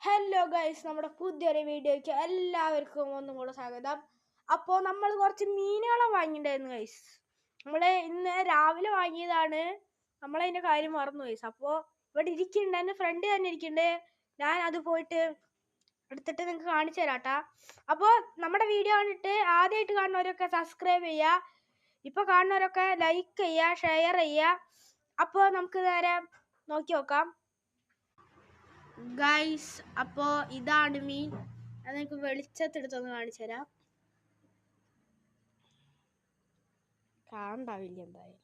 Hello guys, നമ്മുടെ പുതിയൊരു വീഡിയോയ്ക്ക് എല്ലാവർക്കും ഒന്നും കൂടെ സ്വാഗതം. അപ്പോൾ നമ്മൾ കുറച്ച് മീനുകളെ വാങ്ങിയിട്ടുണ്ടായിരുന്നു ഗൈസ്. നമ്മൾ ഇന്ന് രാവിലെ വാങ്ങിയതാണ്. നമ്മളതിൻ്റെ കാര്യം മറന്നു ഗൈസ്. അപ്പോൾ ഇവിടെ ഇരിക്കുന്നുണ്ട്, എൻ്റെ ഫ്രണ്ട് തന്നെ ഇരിക്കുന്നുണ്ട്. ഞാൻ അത് പോയിട്ട് എടുത്തിട്ട് നിങ്ങൾക്ക് കാണിച്ചു തരാട്ടാ. അപ്പോൾ നമ്മുടെ വീഡിയോ കണ്ടിട്ട് ആദ്യമായിട്ട് കാണുന്നവരൊക്കെ സബ്സ്ക്രൈബ് ചെയ്യുക, ഇപ്പോൾ കാണുന്നവരൊക്കെ ലൈക്ക് ചെയ്യുക, ഷെയർ ചെയ്യുക. അപ്പോൾ നമുക്ക് നേരെ നോക്കി നോക്കാം ഗൈസ്. അപ്പോ ഇതാണ് മീൻ. അത് നിങ്ങൾക്ക് വെളിച്ചത്തെടുത്തൊന്ന് കാണിച്ചു തരാം. കാണണ്ടാവില്ല എന്തായാലും.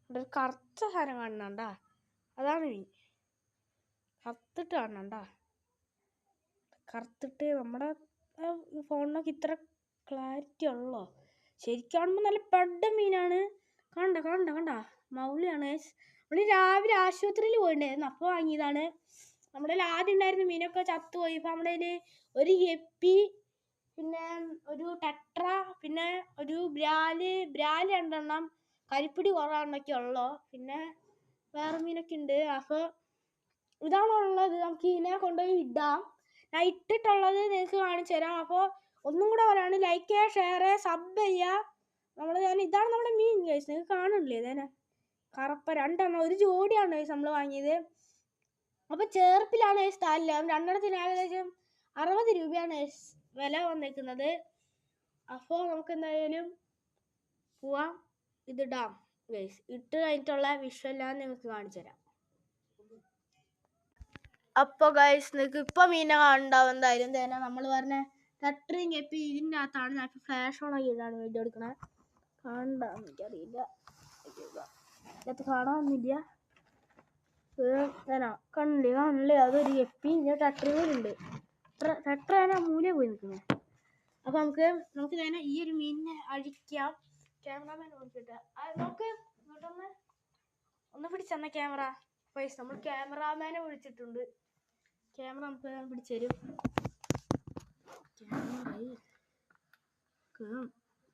ഇവിടെ ഒരു കറുത്ത സാധനം കാണണണ്ടാ, അതാണ് മീൻ. കറുത്തിട്ട് കാണണണ്ടാ, കറുത്തിട്ട് നമ്മുടെ ഫോണിനൊക്കെ ഇത്ര ക്ലാരിറ്റി ഉള്ളോ? ശരിക്കും കാണുമ്പോൾ നല്ല പെട്ട മീനാണ്. കണ്ട കണ്ട കണ്ട മൗലിയാണ്. നമ്മൾ രാവിലെ ആശുപത്രിയിൽ പോയിട്ടുണ്ടായിരുന്നു, അപ്പോൾ വാങ്ങിയതാണ്. നമ്മുടെ ആദ്യം ഉണ്ടായിരുന്ന മീനൊക്കെ ചത്തുപോയി. ഇപ്പം നമ്മുടെ കയ്യിൽ ഒരു ഗപ്പി, പിന്നെ ഒരു ടെട്ര, പിന്നെ ഒരു ബ്രാല് 2 കരിപ്പിടി കുറവാണെന്നൊക്കെ ഉള്ളോ. പിന്നെ വേറെ മീനൊക്കെ ഉണ്ട്. അപ്പോൾ ഇതാണുള്ളത്. നമുക്ക് ഇതിനെ കൊണ്ടുപോയി ഇടാം. ഞാൻ ഇട്ടിട്ടുള്ളത് നിങ്ങൾക്ക് കാണിച്ചു തരാം. അപ്പോൾ ഒന്നും കൂടെ പറയാണ്, ലൈക്ക് ചെയ്യുക, ഷെയർ ചെയ്യുക, സബ് ചെയ്യുക. ഇതാണ് നമ്മുടെ മീൻ ഗൈസ്. നിങ്ങൾക്ക് കാണുന്നില്ലേ ഇതേനെ കറുപ്പ 2 ഒരു ജോഡിയാണ് ഗൈസ് നമ്മൾ വാങ്ങിയത്. അപ്പോൾ ചേർപ്പിലാണ് സ്ഥലം. 2 ഏകദേശം 60 രൂപയാണ് വില വന്നേക്കുന്നത്. അപ്പോൾ നമുക്ക് എന്തായാലും പോവാം, ഇതിടാം ഗൈസ്. ഇട്ട് കഴിഞ്ഞിട്ടുള്ള വിഷ്വെല്ലാം നിങ്ങൾക്ക് കാണിച്ചു തരാം. അപ്പോൾ ഗൈസ്, നിങ്ങൾക്ക് ഇപ്പോൾ മീനെ കാണുന്നുണ്ടാവും എന്തായാലും. തന്നെ നമ്മൾ പറഞ്ഞ ടെട്രയും ഗപ്പി ഇതിൻ്റെ അകത്താണ്. ഞാൻ ഇപ്പോൾ ഫ്ലാഷ് ഓൺ ആക്കിയിട്ടാണ് വീഡിയോ എടുക്കണത്. കാണണ്ടാന്ന് എനിക്കറിയില്ല, ഇതിനകത്ത് കാണാനൊന്നുമില്ല. കാണില്ലേ അതൊരു ഗപ്പി. ഞാൻ ടെട്രയും കൂടി ഉണ്ട്. ടെട്ര മൂലേ പോയി നിൽക്കുന്നത്. അപ്പോൾ നമുക്ക് തന്നെ ഈ ഒരു മീനിനെ അഴിക്കാം. ക്യാമറാമാൻ ഓടിച്ചിട്ട് നോക്ക്, ഒന്ന് പിടിച്ചെന്ന ക്യാമറ പൈസ. നമ്മൾ ക്യാമറാമാനെ വിളിച്ചിട്ടുണ്ട്. ക്യാമറ നമുക്ക് പിടിച്ചു തരും.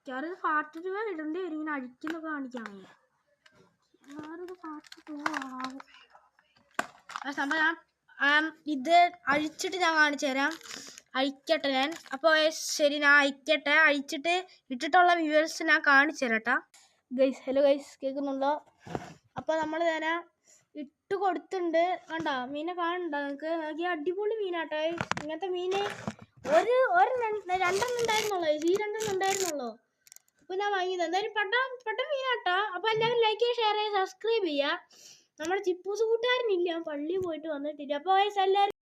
ക്യാമറ പാർട്ട് 2 ഇടേണ്ടി വരും, ഇങ്ങനെ അഴിക്കുന്നൊക്കെ കാണിക്കാൻ വയ്യ. പാർട്ട് 2 ആവും ആ സംഭവം. ഇത് അഴിച്ചിട്ട് ഞാൻ കാണിച്ചു തരാം. അഴിക്കട്ടെ ഞാൻ. അപ്പോൾ ശരി, ഞാൻ അഴിക്കട്ടെ. അഴിച്ചിട്ട് ഇട്ടിട്ടുള്ള വ്യൂവേഴ്സ് ഞാൻ കാണിച്ചു തരാട്ടാ ഗൈസ്. ഹലോ ഗൈസ്, കേൾക്കുന്നുണ്ടോ? അപ്പോൾ നമ്മൾ തന്നെ ഇട്ട് കൊടുത്തിട്ടുണ്ട്. കണ്ടോ മീനെ കാണുന്നുണ്ടോ നിങ്ങൾക്ക്? ഈ അടിപൊളി മീനാട്ടോ. ഇങ്ങനത്തെ മീന് ഒരു 2 ഉണ്ടായിരുന്നുള്ളൂ. ഈ 2 ഉണ്ടായിരുന്നുള്ളൂ. അപ്പോൾ ഞാൻ വാങ്ങിയത് എന്തായാലും പെട്ട മീനാട്ടോ. അപ്പോൾ എല്ലാവരും ലൈക്ക് ചെയ്യുക, ഷെയർ ചെയ്യുക, സബ്സ്ക്രൈബ് ചെയ്യുക. നമ്മുടെ ചിപ്പൂസ് കൂട്ടുകാരനില്ല, പള്ളിയിൽ പോയിട്ട് വന്നിട്ടില്ല. അപ്പോൾ എല്ലാവരും